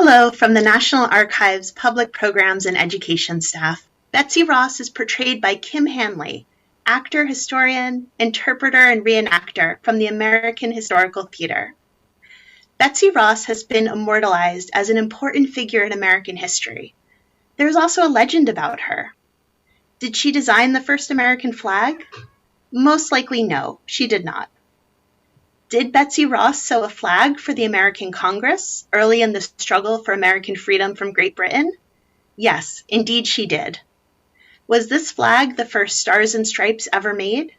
Hello from the National Archives Public Programs and Education staff. Betsy Ross is portrayed by Kim Hanley, actor, historian, interpreter, and reenactor from the American Historical Theater. Betsy Ross has been immortalized as an important figure in American history. There is also a legend about her. Did she design the first American flag? Most likely no, she did not. Did Betsy Ross sew a flag for the American Congress early in the struggle for American freedom from Great Britain? Yes, indeed she did. Was this flag the first stars and stripes ever made?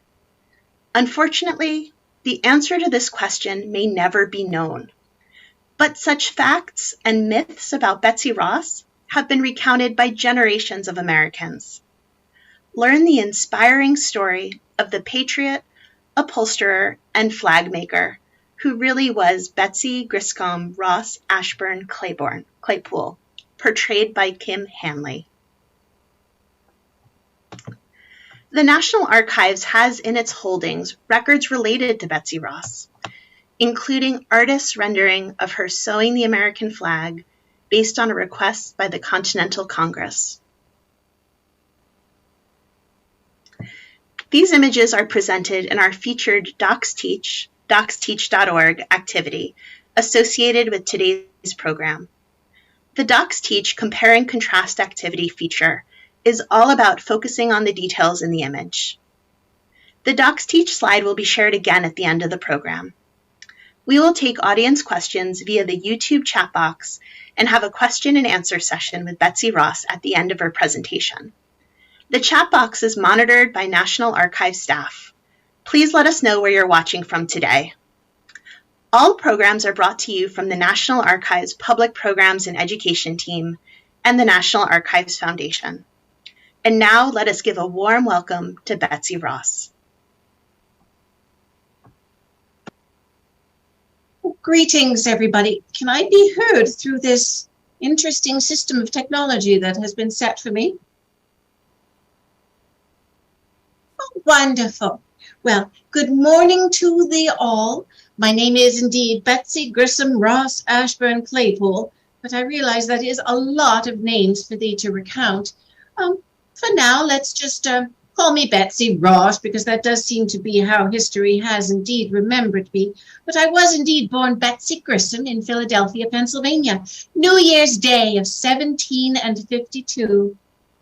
Unfortunately, the answer to this question may never be known. But such facts and myths about Betsy Ross have been recounted by generations of Americans. Learn the inspiring story of the patriot, upholsterer, and flag maker, who really was Betsy Griscom Ross Ashburn Claypoole, portrayed by Kim Hanley. The National Archives has in its holdings records related to Betsy Ross, including artists' rendering of her sewing the American flag based on a request by the Continental Congress. These images are presented in our featured DocsTeach.org activity associated with today's program. The Docs Teach Compare and Contrast activity feature is all about focusing on the details in the image. The Docs Teach slide will be shared again at the end of the program. We will take audience questions via the YouTube chat box and have a question and answer session with Betsy Ross at the end of her presentation. The chat box is monitored by National Archives staff. Please let us know where you're watching from today. All programs are brought to you from the National Archives Public Programs and Education team and the National Archives Foundation. And now let us give a warm welcome to Betsy Ross. Greetings, everybody. Can I be heard through this interesting system of technology that has been set for me? Oh, wonderful. Well, good morning to thee all. My name is indeed Betsy Grissom Ross Ashburn Claypoole, but I realize that is a lot of names for thee to recount. For now, let's just call me Betsy Ross, because that does seem to be how history has indeed remembered me. But I was indeed born Betsy Grissom in Philadelphia, Pennsylvania. New Year's Day of 1752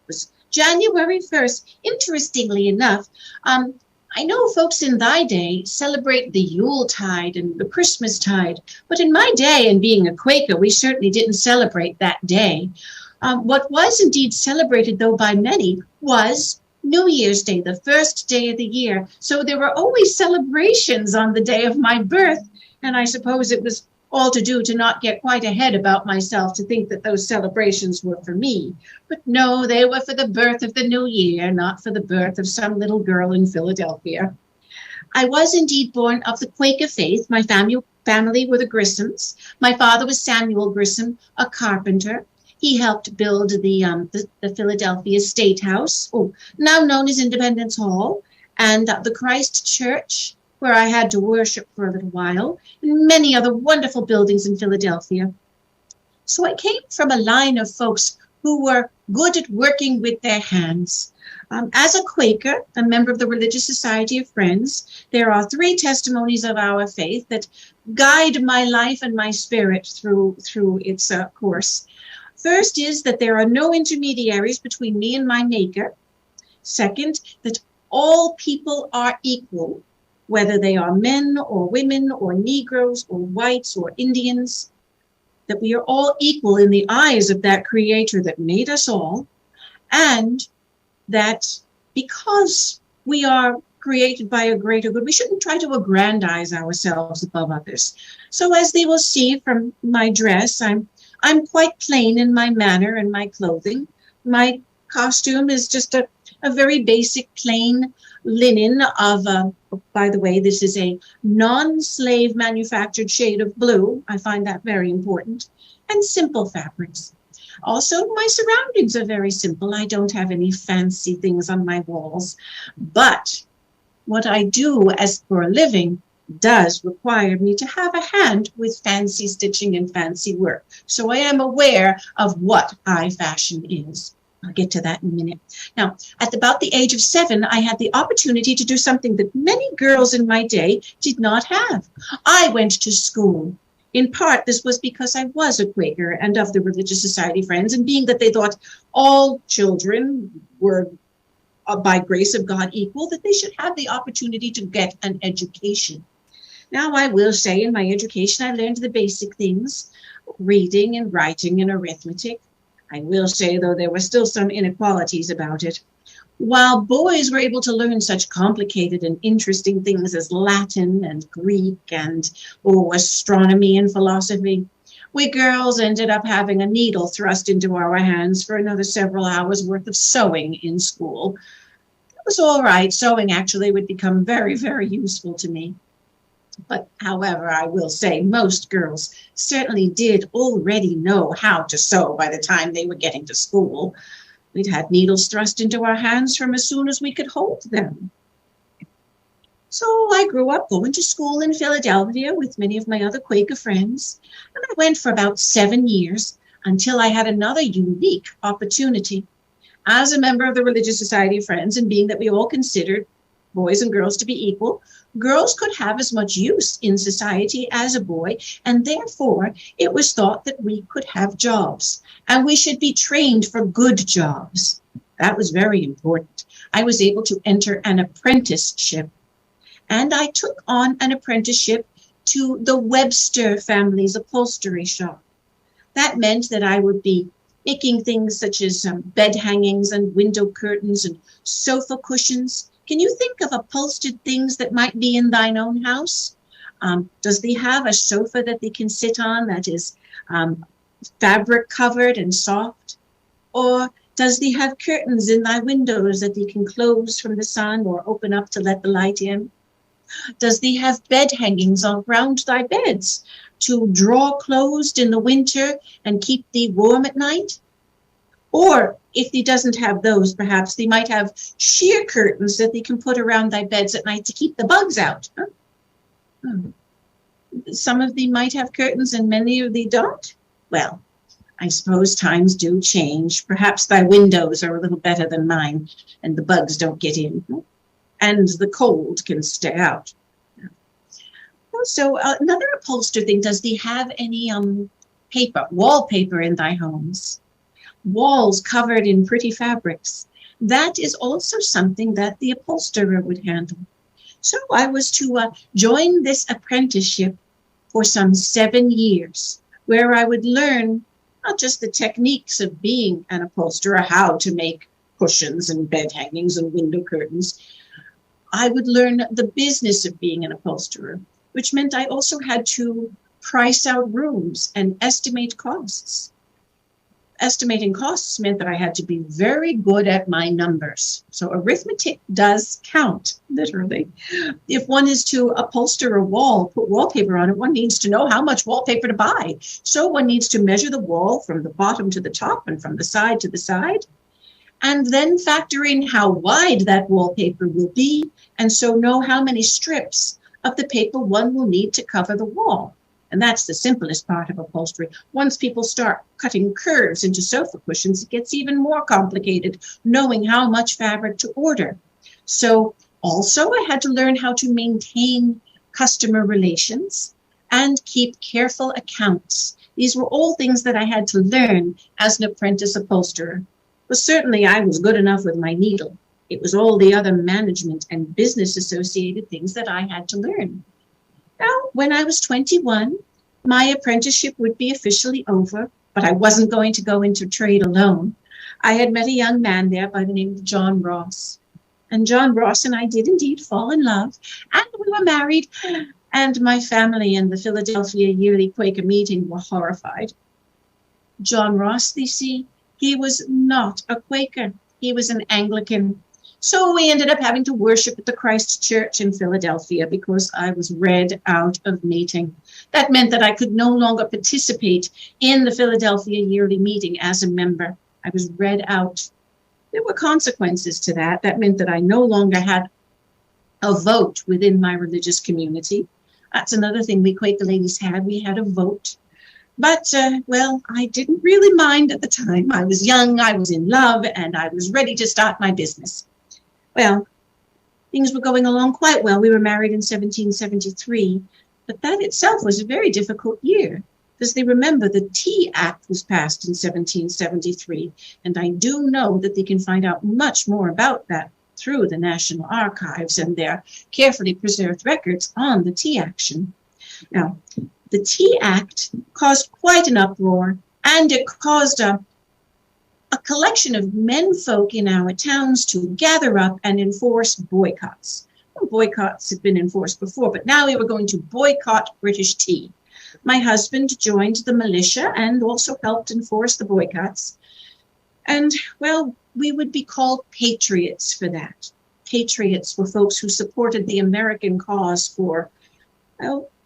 was January 1st. Interestingly enough, I know folks in thy day celebrate the Yuletide and the Christmastide, but in my day, and being a Quaker, we certainly didn't celebrate that day. What was indeed celebrated, though, by many was New Year's Day, the first day of the year. So there were always celebrations on the day of my birth, and I suppose it was all to do to not get quite ahead about myself, to think that those celebrations were for me. But no, they were for the birth of the new year, not for the birth of some little girl in Philadelphia. I was indeed born of the Quaker faith. My family were the Grissoms. My father was Samuel Grissom, a carpenter. He helped build the Philadelphia State House, now known as Independence Hall, and the Christ Church, where I had to worship for a little while, and many other wonderful buildings in Philadelphia. So I came from a line of folks who were good at working with their hands. As a Quaker, a member of the Religious Society of Friends, there are 3 testimonies of our faith that guide my life and my spirit through its course. First is that there are no intermediaries between me and my Maker. Second, that all people are equal, whether they are men or women or Negroes or whites or Indians, that we are all equal in the eyes of that Creator that made us all, and that because we are created by a greater good, we shouldn't try to aggrandize ourselves above others. So as they will see from my dress, I'm quite plain in my manner and my clothing. My costume is just a very basic plain linen of, by the way, this is a non-slave manufactured shade of blue. I find that very important. And simple fabrics. Also, my surroundings are very simple. I don't have any fancy things on my walls. But what I do as for a living does require me to have a hand with fancy stitching and fancy work. So I am aware of what high fashion is. I'll get to that in a minute. Now, at about the age of 7, I had the opportunity to do something that many girls in my day did not have. I went to school. In part, this was because I was a Quaker and of the Religious Society Friends, and being that they thought all children were by grace of God equal, that they should have the opportunity to get an education. Now, I will say in my education, I learned the basic things, reading and writing and arithmetic. I will say, though, there were still some inequalities about it. While boys were able to learn such complicated and interesting things as Latin and Greek and astronomy and philosophy, we girls ended up having a needle thrust into our hands for another several hours worth of sewing in school. It was all right. Sewing actually would become very, very useful to me. But however, I will say most girls certainly did already know how to sew by the time they were getting to school. We'd had needles thrust into our hands from as soon as we could hold them. So I grew up going to school in Philadelphia with many of my other Quaker friends, and I went for about 7 years until I had another unique opportunity. As a member of the Religious Society of Friends, and being that we all considered boys and girls to be equal, girls could have as much use in society as a boy, and therefore it was thought that we could have jobs, and we should be trained for good jobs. That was very important. I was able to enter an apprenticeship, and I took on an apprenticeship to the Webster family's upholstery shop. That meant that I would be making things such as bed hangings and window curtains and sofa cushions. Can you think of upholstered things that might be in thine own house? Does thee have a sofa that thee can sit on that is fabric covered and soft? Or does thee have curtains in thy windows that thee can close from the sun or open up to let the light in? Does thee have bed hangings around thy beds to draw closed in the winter and keep thee warm at night? Or if thee doesn't have those, perhaps thee might have sheer curtains that thee can put around thy beds at night to keep the bugs out. Some of thee might have curtains and many of thee don't. Well, I suppose times do change. Perhaps thy windows are a little better than mine and the bugs don't get in. And the cold can stay out. So another upholstered thing, does thee have any wallpaper in thy homes? Walls covered in pretty fabrics. That is also something that the upholsterer would handle. So I was to join this apprenticeship for some 7 years, where I would learn not just the techniques of being an upholsterer, how to make cushions and bed hangings and window curtains. I would learn the business of being an upholsterer, which meant I also had to price out rooms and estimate costs. Estimating costs meant that I had to be very good at my numbers. So arithmetic does count, literally. If one is to upholster a wall, put wallpaper on it, one needs to know how much wallpaper to buy. So one needs to measure the wall from the bottom to the top and from the side to the side, and then factor in how wide that wallpaper will be, and so know how many strips of the paper one will need to cover the wall. And that's the simplest part of upholstery. Once people start cutting curves into sofa cushions, it gets even more complicated, knowing how much fabric to order. So also I had to learn how to maintain customer relations and keep careful accounts. These were all things that I had to learn as an apprentice upholsterer. But certainly I was good enough with my needle. It was all the other management and business associated things that I had to learn. Now, when I was 21, my apprenticeship would be officially over, but I wasn't going to go into trade alone. I had met a young man there by the name of John Ross. And John Ross and I did indeed fall in love, and we were married, and my family and the Philadelphia Yearly Quaker Meeting were horrified. John Ross, you see, he was not a Quaker. He was an Anglican. So we ended up having to worship at the Christ Church in Philadelphia because I was read out of meeting. That meant that I could no longer participate in the Philadelphia Yearly Meeting as a member. I was read out. There were consequences to that. That meant that I no longer had a vote within my religious community. That's another thing we Quaker ladies had. We had a vote. But, well, I didn't really mind at the time. I was young, I was in love, and I was ready to start my business. Well, things were going along quite well. We were married in 1773, but that itself was a very difficult year, because they remember the Tea Act was passed in 1773, and I do know that they can find out much more about that through the National Archives and their carefully preserved records on the tea action. Now, the Tea Act caused quite an uproar, and it caused a collection of menfolk in our towns to gather up and enforce boycotts. Well, boycotts had been enforced before, but now we were going to boycott British tea. My husband joined the militia and also helped enforce the boycotts. And, well, we would be called patriots for that. Patriots were folks who supported the American cause for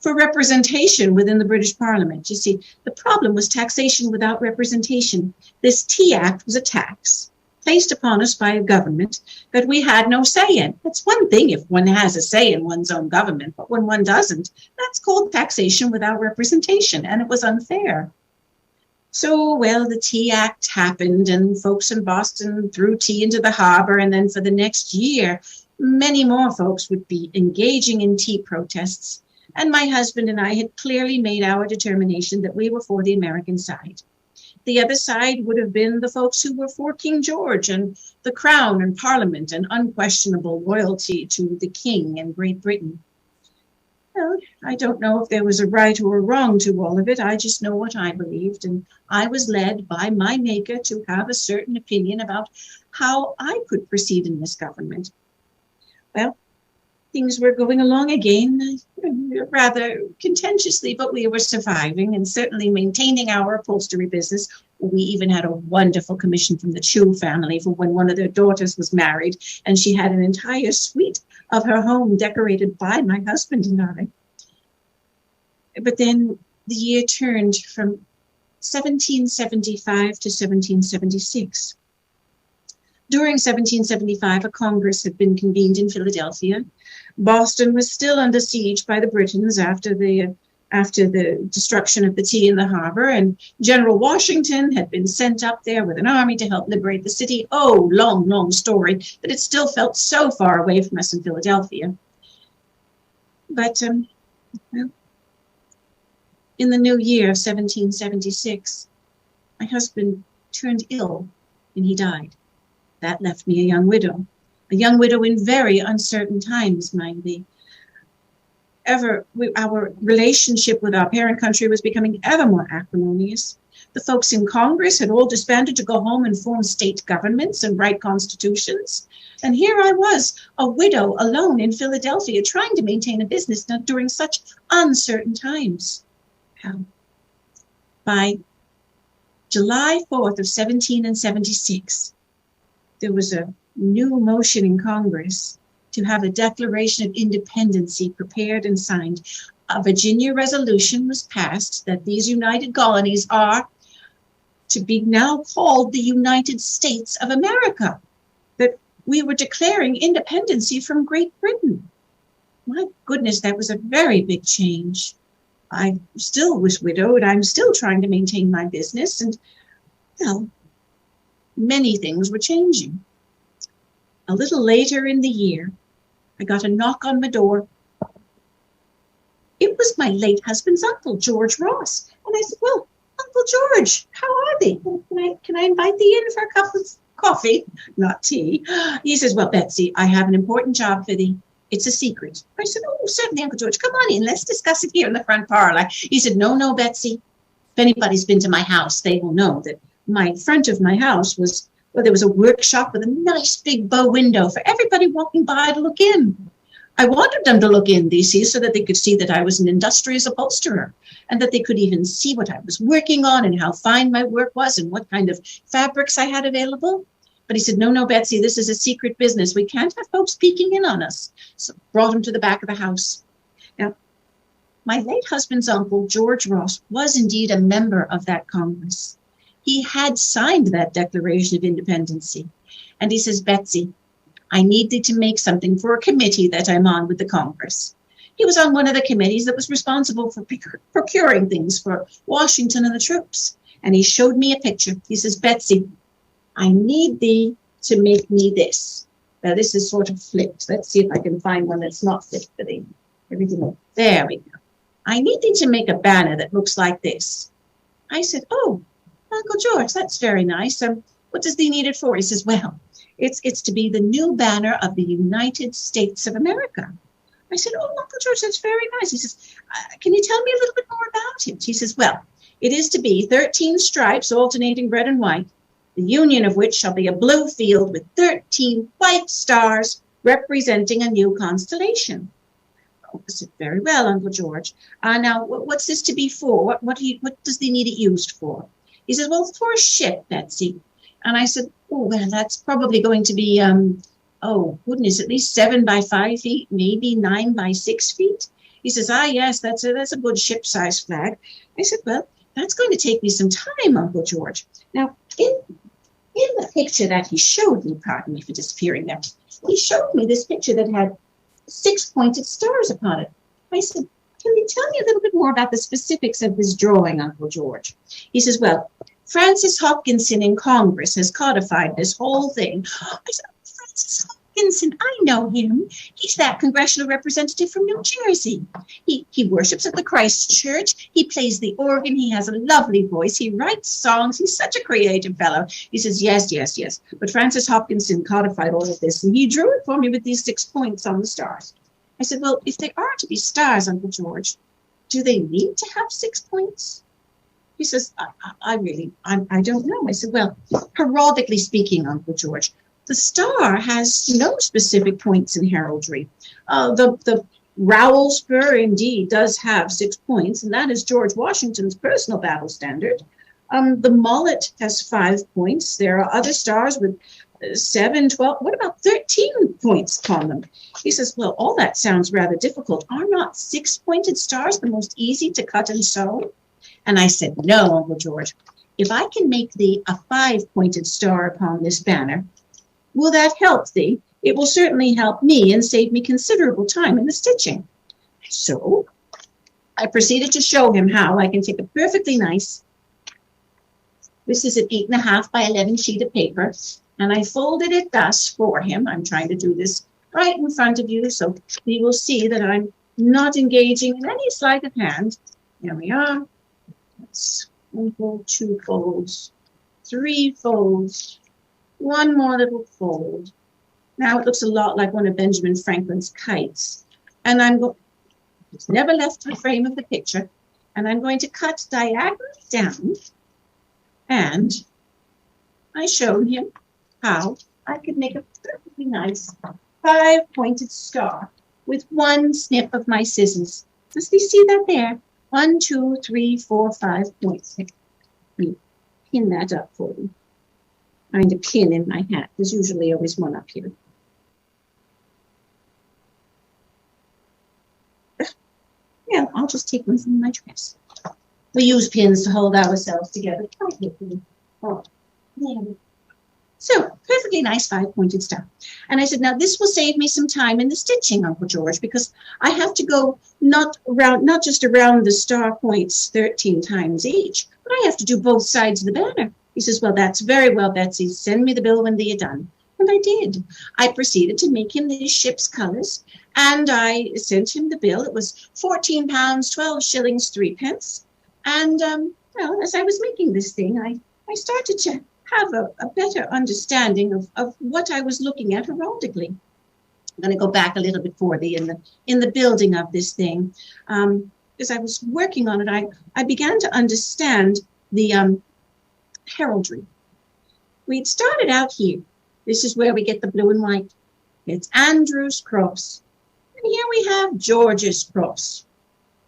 representation within the British Parliament. You see, the problem was taxation without representation. This Tea Act was a tax placed upon us by a government that we had no say in. It's one thing if one has a say in one's own government, but when one doesn't, that's called taxation without representation, and it was unfair. So, well, the Tea Act happened, and folks in Boston threw tea into the harbor, and then for the next year, many more folks would be engaging in tea protests. And my husband and I had clearly made our determination that we were for the American side. The other side would have been the folks who were for King George and the Crown and Parliament and unquestionable loyalty to the King and Great Britain. Well, I don't know if there was a right or a wrong to all of it. I just know what I believed, and I was led by my maker to have a certain opinion about how I could proceed in this government. Well, things were going along again, rather contentiously, but we were surviving and certainly maintaining our upholstery business. We even had a wonderful commission from the Chu family for when one of their daughters was married, and she had an entire suite of her home decorated by my husband and I. But then the year turned from 1775 to 1776. During 1775, a Congress had been convened in Philadelphia. Boston was still under siege by the Britons after the destruction of the tea in the harbor, and General Washington had been sent up there with an army to help liberate the city. Oh, long, long story, but it still felt so far away from us in Philadelphia. But, well, in the new year of 1776, my husband turned ill and he died. That left me a young widow in very uncertain times, mind me. Our relationship with our parent country was becoming ever more acrimonious. The folks in Congress had all disbanded to go home and form state governments and write constitutions. And here I was, a widow alone in Philadelphia, trying to maintain a business during such uncertain times. By July 4th of 1776, there was a new motion in Congress to have a Declaration of Independence prepared and signed. A Virginia resolution was passed that these united colonies are to be now called the United States of America, that we were declaring independence from Great Britain. My goodness, that was a very big change. I still was widowed. I'm still trying to maintain my business, and, well, many things were changing. A little later in the year, I got a knock on my door. It was my late husband's uncle, George Ross. And I said, well, Uncle George, how are they? Can I invite thee in for a cup of coffee? Not tea. He says, well, Betsy, I have an important job for thee. It's a secret. I said, oh, certainly, Uncle George. Come on in. Let's discuss it here in the front parlor. He said, no, Betsy. If anybody's been to my house, they will know that my front of my house was, well, there was a workshop with a nice big bow window for everybody walking by to look in. I wanted them to look in, they see, so that they could see that I was an industrious upholsterer and that they could even see what I was working on and how fine my work was and what kind of fabrics I had available. But he said, no, Betsy, this is a secret business. We can't have folks peeking in on us. So brought him to the back of the house. Now, my late husband's uncle, George Ross, was indeed a member of that Congress. He had signed that Declaration of Independence. And he says, Betsy, I need thee to make something for a committee that I'm on with the Congress. He was on one of the committees that was responsible for procuring things for Washington and the troops. And he showed me a picture. He says, Betsy, I need thee to make me this. Now, this is sort of flipped. Let's see if I can find one that's not flipped for thee. Everything. There we go. I need thee to make a banner that looks like this. I said, oh, Uncle George, that's very nice. What does thee need it for? He says, well, it's to be the new banner of the United States of America. I said, oh, Uncle George, that's very nice. He says, can you tell me a little bit more about it? He says, well, it is to be 13 stripes alternating red and white, the union of which shall be a blue field with 13 white stars representing a new constellation. Oh, I said, very well, Uncle George. Now, what's this to be for? What does they need it used for? He says, well, for a ship, Betsy. And I said, oh, well, that's probably going to be, oh, goodness, at least 7 by 5 feet, maybe 9 by 6 feet. He says, yes, that's a good ship-size flag. I said, well, that's going to take me some time, Uncle George. Now, in the picture that he showed me, pardon me for disappearing there, he showed me this picture that had 6 pointed stars upon it. I said, can you tell me a little bit more about the specifics of this drawing, Uncle George? He says, well, Francis Hopkinson in Congress has codified this whole thing. I said, Francis Hopkinson, I know him. He's that congressional representative from New Jersey. He worships at the Christ Church. He plays the organ. He has a lovely voice. He writes songs. He's such a creative fellow. He says, yes. But Francis Hopkinson codified all of this, and he drew it for me with these 6 points on the stars. I said, well, if they are to be stars, Uncle George, do they need to have 6 points? He says, I don't know. I said, well, heraldically speaking, Uncle George, the star has no specific points in heraldry. The rowel spur indeed does have 6 points, and that is George Washington's personal battle standard. The mullet has 5 points. There are other stars with 7, 12, what about 13 points upon them? He says, well, all that sounds rather difficult. Are not 6-pointed stars the most easy to cut and sew? And I said, no, Uncle George, if I can make thee a 5-pointed star upon this banner, will that help thee? It will certainly help me and save me considerable time in the stitching. So I proceeded to show him how I can take a perfectly nice, this is an 8.5 by 11 sheet of paper, and I folded it thus for him. I'm trying to do this right in front of you, so you will see that I'm not engaging in any sleight of hand. Here we are. That's 1 fold, 2 folds, 3 folds, 1 more little fold. Now it looks a lot like one of Benjamin Franklin's kites. And it's never left the frame of the picture. And I'm going to cut diagonally down. And I showed him how I could make a perfectly nice 5-pointed star with 1 snip of my scissors. Does you see that there? 1, 2, 3, 4, 5 points. Let me pin that up for you. Find a pin in my hat. There's usually always one up here. Yeah, I'll just take one from my dress. We use pins to hold ourselves together. Oh, yeah. So, perfectly nice 5-pointed star. And I said, now this will save me some time in the stitching, Uncle George, because I have to go not just around the star points 13 times each, but I have to do both sides of the banner. He says, well, that's very well, Betsy. Send me the bill when they're done. And I did. I proceeded to make him these ship's colors, and I sent him the bill. It was £14, 12 shillings, 3 pence. And, well, as I was making this thing, I started to have a better understanding of what I was looking at heraldically. I'm going to go back a little bit for thee in the building of this thing. As I was working on it, I began to understand the heraldry. We'd started out here. This is where we get the blue and white. It's Andrew's cross. And here we have George's cross.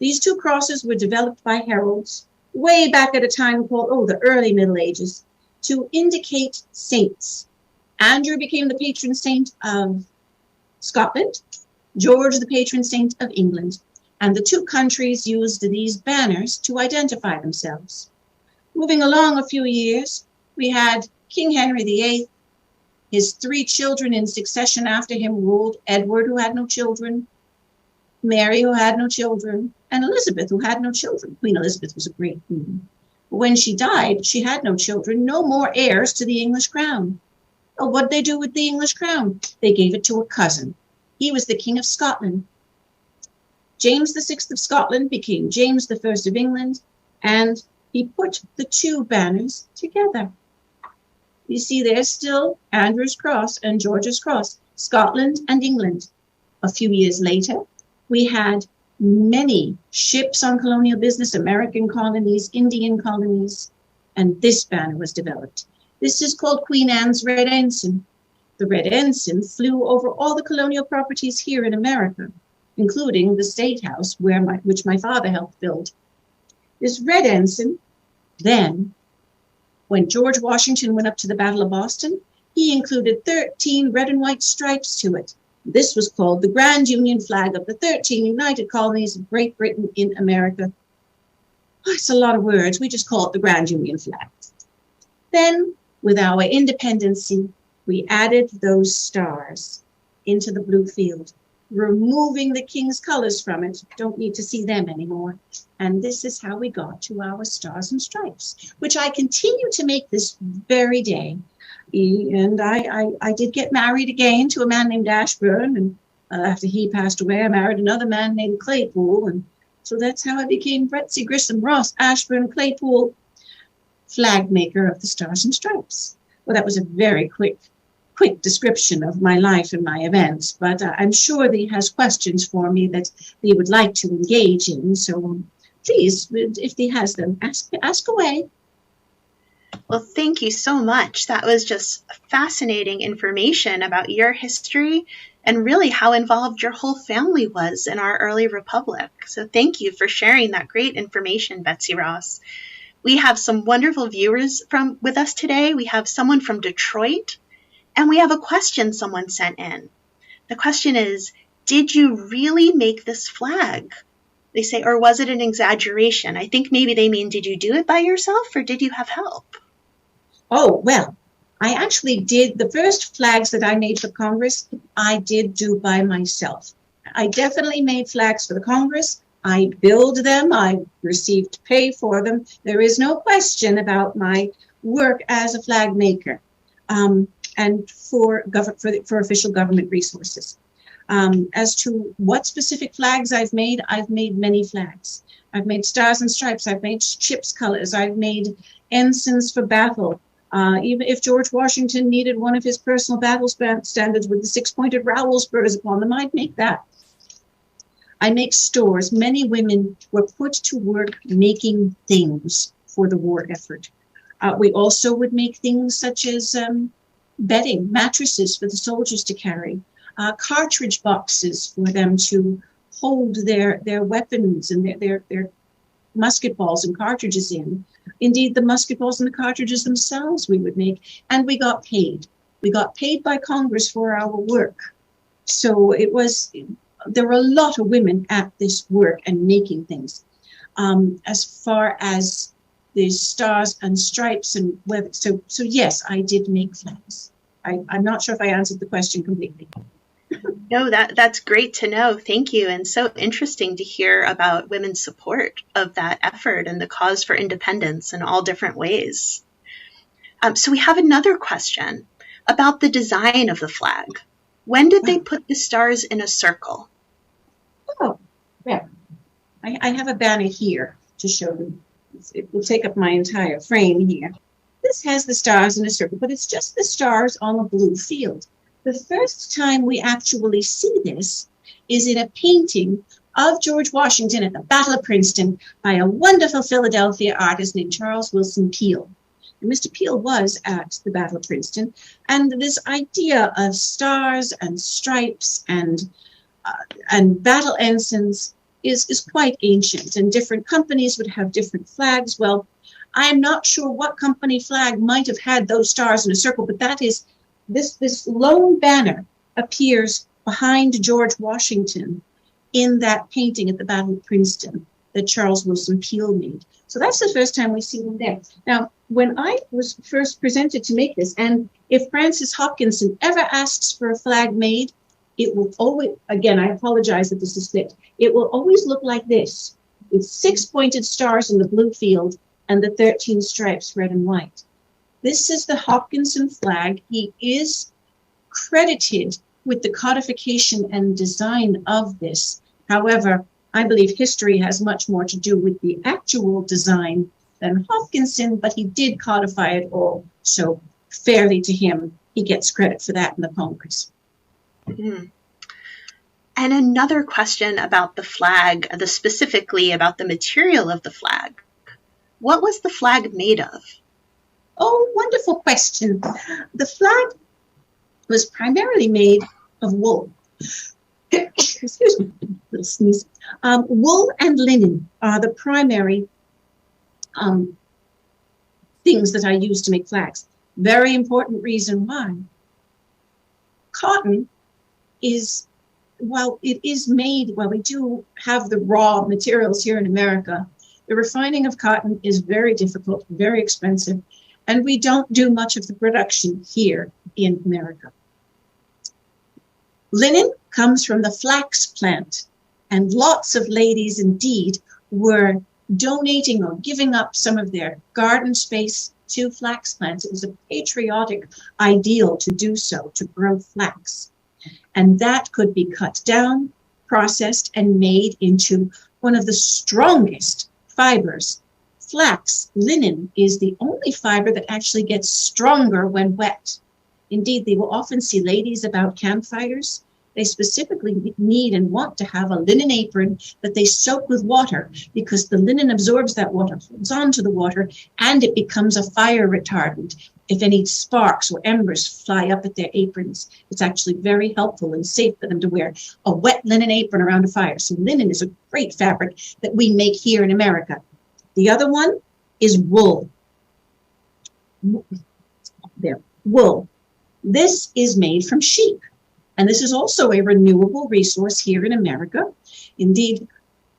These 2 crosses were developed by heralds way back at a time called, the early Middle Ages, to indicate saints. Andrew became the patron saint of Scotland, George the patron saint of England, and the 2 countries used these banners to identify themselves. Moving along a few years, we had King Henry VIII. His 3 children in succession after him ruled. Edward, who had no children. Mary, who had no children, and Elizabeth, who had no children. Queen Elizabeth was a great queen. When she died, she had no children, no more heirs to the English crown. Well, what did they do with the English crown? They gave it to a cousin. He was the King of Scotland. James VI of Scotland became James I of England, and he put the two banners together. You see, there's still Andrew's Cross and George's Cross, Scotland and England. A few years later, we had many ships on colonial business, American colonies, Indian colonies, and this banner was developed. This is called Queen Anne's Red Ensign. The Red Ensign flew over all the colonial properties here in America, including the State House, which my father helped build. This Red Ensign, then, when George Washington went up to the Battle of Boston, he included 13 red and white stripes to it. This was called the Grand Union Flag of the 13 United Colonies of Great Britain in America. Oh, it's a lot of words. We just call it the Grand Union Flag. Then, with our independency, we added those stars into the blue field, removing the king's colors from it. Don't need to see them anymore. And this is how we got to our stars and stripes, which I continue to make this very day. And I did get married again to a man named Ashburn, and after he passed away, I married another man named Claypoole, and so that's how I became Betsy Grissom Ross Ashburn Claypoole, flag maker of the Stars and Stripes. Well, that was a very quick description of my life and my events, but I'm sure that he has questions for me that he would like to engage in. So please, if he has them, ask away. Well, thank you so much. That was just fascinating information about your history and really how involved your whole family was in our early republic. So thank you for sharing that great information, Betsy Ross. We have some wonderful viewers with us today. We have someone from Detroit, and we have a question someone sent in. The question is, did you really make this flag? They say, or was it an exaggeration? I think maybe they mean, did you do it by yourself or did you have help? Oh, well, I actually did the first flags that I made for Congress, I did do by myself. I definitely made flags for the Congress. I build them. I received pay for them. There is no question about my work as a flag maker and for official government resources. As to what specific flags I've made many flags. I've made stars and stripes. I've made ships colors. I've made ensigns for battle. Even if George Washington needed one of his personal battle standards with the six-pointed rowel spurs upon them, I'd make that. I make stores. Many women were put to work making things for the war effort. We also would make things such as bedding, mattresses for the soldiers to carry, cartridge boxes for them to hold their weapons and their musket balls and cartridges in. Indeed, the musket balls and the cartridges themselves we would make, and we got paid. We got paid by Congress for our work. So there were a lot of women at this work and making things. As far as the stars and stripes and whether, so yes, I did make flags. I'm not sure if I answered the question completely. No, that's great to know. Thank you. And so interesting to hear about women's support of that effort and the cause for independence in all different ways. So we have another question about the design of the flag. When did they put the stars in a circle? Oh, well, I have a banner here to show them. It will take up my entire frame here. This has the stars in a circle, but it's just the stars on a blue field. The first time we actually see this is in a painting of George Washington at the Battle of Princeton by a wonderful Philadelphia artist named Charles Wilson Peale. And Mr. Peale was at the Battle of Princeton, and this idea of stars and stripes and battle ensigns is quite ancient, and different companies would have different flags. Well, I am not sure what company flag might have had those stars in a circle, but that is this lone banner appears behind George Washington in that painting at the Battle of Princeton that Charles Wilson Peale made. So that's the first time we see them there. Now, when I was first presented to make this, and if Francis Hopkinson ever asks for a flag made, it will always, again, I apologize that this is split. It will always look like this, with 6 pointed stars in the blue field and the 13 stripes, red and white. This is the Hopkinson flag. He is credited with the codification and design of this. However, I believe history has much more to do with the actual design than Hopkinson, but he did codify it all. So fairly to him, he gets credit for that in the Congress. Mm-hmm. And another question about the flag, specifically about the material of the flag. What was the flag made of? Oh, wonderful question. The flag was primarily made of wool. Excuse me, little sneeze. Wool and linen are the primary things that I use to make flags. Very important reason why. Cotton is, while it is made, while we do have the raw materials here in America, the refining of cotton is very difficult, very expensive, and we don't do much of the production here in America. Linen comes from the flax plant, and lots of ladies indeed were donating or giving up some of their garden space to flax plants. It was a patriotic ideal to do so, to grow flax. And that could be cut down, processed, and made into one of the strongest fibers. Flax, linen, is the only fiber that actually gets stronger when wet. Indeed, they will often see ladies about campfires. They specifically need and want to have a linen apron that they soak with water, because the linen absorbs that water, holds on to the water, and it becomes a fire retardant. If any sparks or embers fly up at their aprons, it's actually very helpful and safe for them to wear a wet linen apron around a fire. So linen is a great fabric that we make here in America. The other one is wool. There, wool. This is made from sheep. And this is also a renewable resource here in America. Indeed,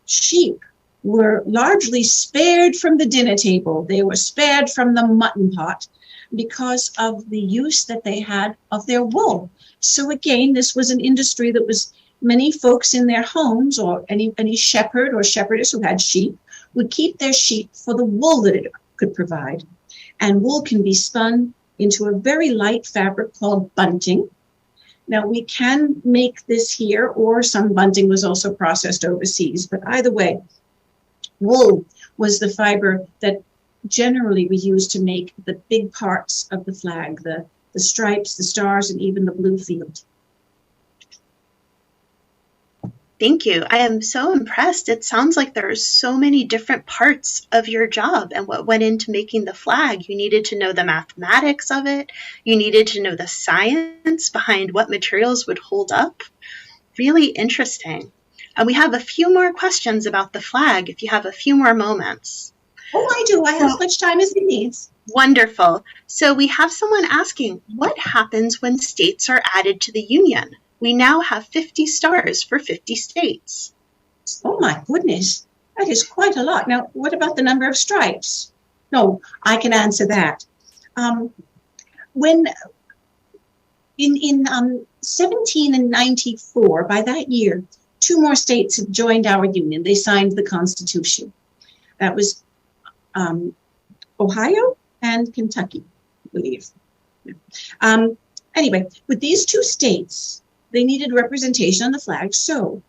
sheep were largely spared from the dinner table. They were spared from the mutton pot because of the use that they had of their wool. So again, this was an industry that was many folks in their homes, or any shepherd or shepherdess who had sheep, would keep their sheep for the wool that it could provide. And wool can be spun into a very light fabric called bunting. Now, we can make this here, or some bunting was also processed overseas, but either way, wool was the fiber that generally we used to make the big parts of the flag, the stripes, the stars, and even the blue field. Thank you. I am so impressed. It sounds like there are so many different parts of your job and what went into making the flag. You needed to know the mathematics of it. You needed to know the science behind what materials would hold up. Really interesting. And we have a few more questions about the flag if you have a few more moments. Oh, I do. I have as much time as he needs. Wonderful. So we have someone asking, what happens when states are added to the Union? We now have 50 stars for 50 states. Oh, my goodness. That is quite a lot. Now, what about the number of stripes? No, I can answer that. When in 1794, by that year, 2 more states had joined our union. They signed the Constitution. That was Ohio and Kentucky, I believe. Anyway, with these 2 states, they needed representation on the flag, so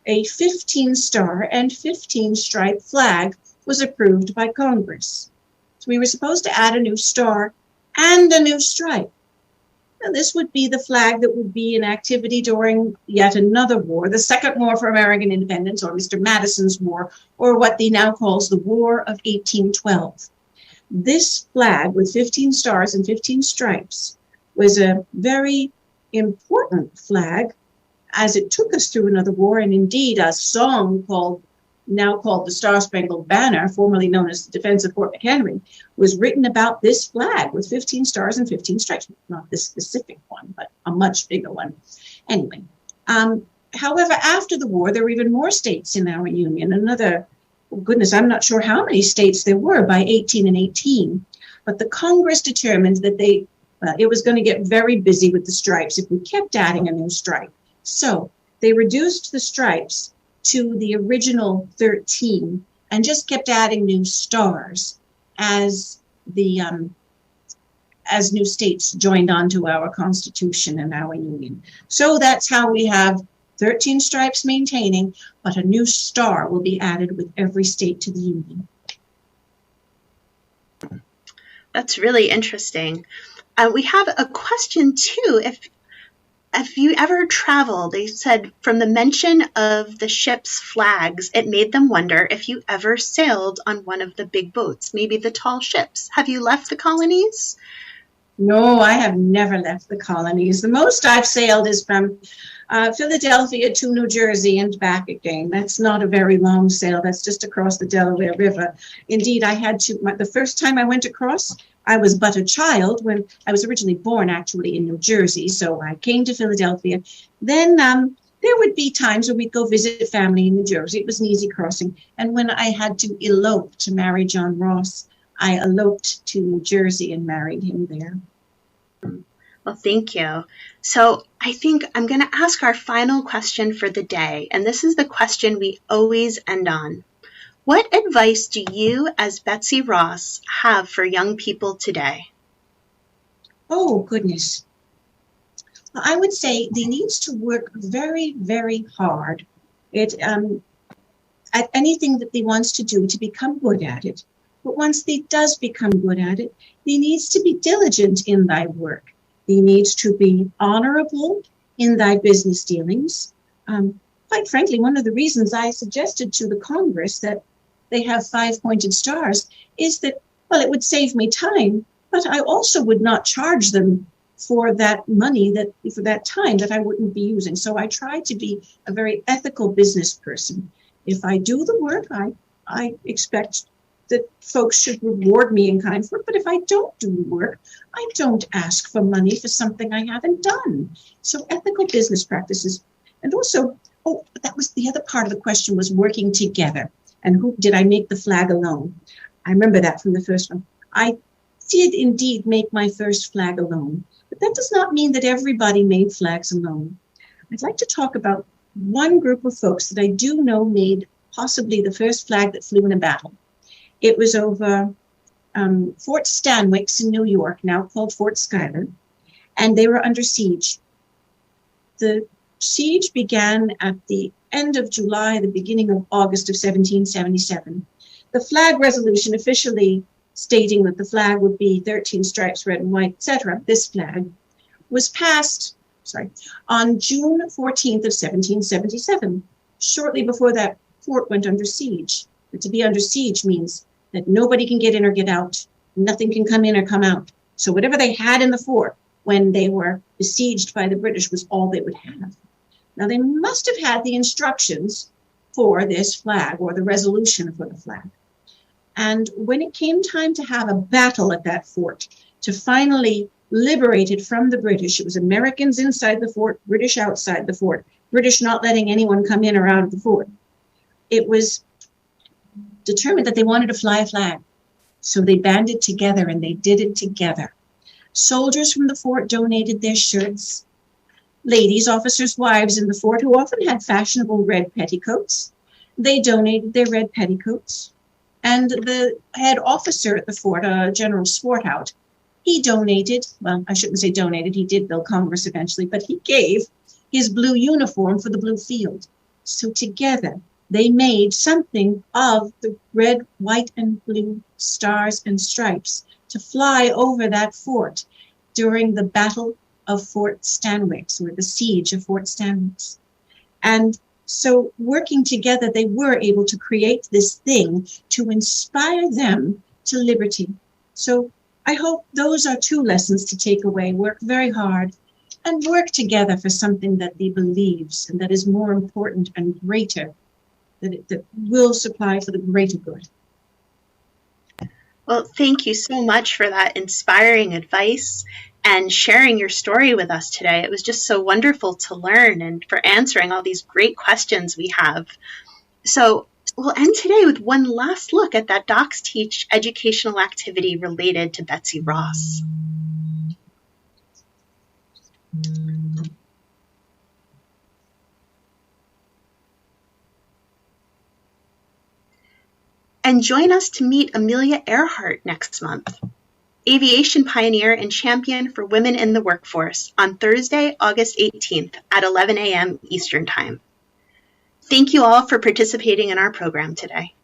a 15-star and 15-stripe flag was approved by Congress. So we were supposed to add a new star and a new stripe. Now, this would be the flag that would be in activity during yet another war, the Second War for American Independence, or Mr. Madison's War, or what he now calls the War of 1812. This flag with 15 stars and 15 stripes was a very important flag, as it took us through another war, and indeed a song now called the Star-Spangled Banner, formerly known as the Defense of Fort McHenry, was written about this flag with 15 stars and 15 stripes. Not this specific one, but a much bigger one. Anyway, however, after the war, there were even more states in our union. Goodness, I'm not sure how many states there were by 1818, but the Congress determined that it was going to get very busy with the stripes if we kept adding a new stripe. So they reduced the stripes to the original 13 and just kept adding new stars as the as new states joined onto our Constitution and our Union. So that's how we have 13 stripes maintaining, but a new star will be added with every state to the Union. That's really interesting. We have a question too. If you ever travel, they said from the mention of the ship's flags, it made them wonder if you ever sailed on one of the big boats, maybe the tall ships. Have you left the colonies? No, I have never left the colonies. The most I've sailed is from Philadelphia to New Jersey and back again. That's not a very long sail. That's just across the Delaware River. Indeed, I had to, the first time I went across, I was but a child when I was originally born actually in New Jersey. So I came to Philadelphia. Then there would be times when we'd go visit family in New Jersey. It was an easy crossing. And when I had to elope to marry John Ross, I eloped to New Jersey and married him there. Well, thank you. So I think I'm going to ask our final question for the day. And this is the question we always end on. What advice do you, as Betsy Ross, have for young people today? Oh, goodness. I would say they need to work very, very hard at anything that they wants to do to become good at it. But once they does become good at it, they needs to be diligent in thy work. They needs to be honorable in thy business dealings. Quite frankly, one of the reasons I suggested to the Congress that they have 5-pointed stars is that, well, it would save me time, but I also would not charge them for that money, for that time that I wouldn't be using. So I try to be a very ethical business person. If I do the work, I expect that folks should reward me in kind for it. But if I don't do the work, I don't ask for money for something I haven't done. So ethical business practices. And also, that was the other part of the question, was working together. And who did I make the flag alone? I remember that from the first one. I did indeed make my first flag alone, but that does not mean that everybody made flags alone. I'd like to talk about one group of folks that I do know made possibly the first flag that flew in a battle. It was over Fort Stanwix in New York, now called Fort Schuyler, and they were under siege. The siege began at the end of July, the beginning of August of 1777. The flag resolution officially stating that the flag would be 13 stripes, red and white, etc., this flag, was passed on June 14th of 1777, shortly before that fort went under siege. But to be under siege means that nobody can get in or get out. Nothing can come in or come out. So whatever they had in the fort when they were besieged by the British was all they would have. Now, they must have had the instructions for this flag or the resolution for the flag. And when it came time to have a battle at that fort, to finally liberate it from the British, it was Americans inside the fort, British outside the fort, British not letting anyone come in or out of the fort. It was determined that they wanted to fly a flag. So they banded together and they did it together. Soldiers from the fort donated their shirts. Ladies, officers' wives in the fort who often had fashionable red petticoats, they donated their red petticoats. And the head officer at the fort, General Swarthout, he donated, well, I shouldn't say donated, he did build Congress eventually, but he gave his blue uniform for the blue field. So together, they made something of the red, white, and blue stars and stripes to fly over that fort during the Battle of Fort Stanwix, or the siege of Fort Stanwix. And so working together, they were able to create this thing to inspire them to liberty. So I hope those are 2 lessons to take away. Work very hard and work together for something that they believes and that is more important and greater, that will supply for the greater good. Well, thank you so much for that inspiring advice and sharing your story with us today. It was just so wonderful to learn and for answering all these great questions we have. So we'll end today with one last look at that Docs Teach educational activity related to Betsy Ross. And join us to meet Amelia Earhart next month, aviation pioneer and champion for women in the workforce, on Thursday, August 18th at 11 a.m. Eastern Time. Thank you all for participating in our program today.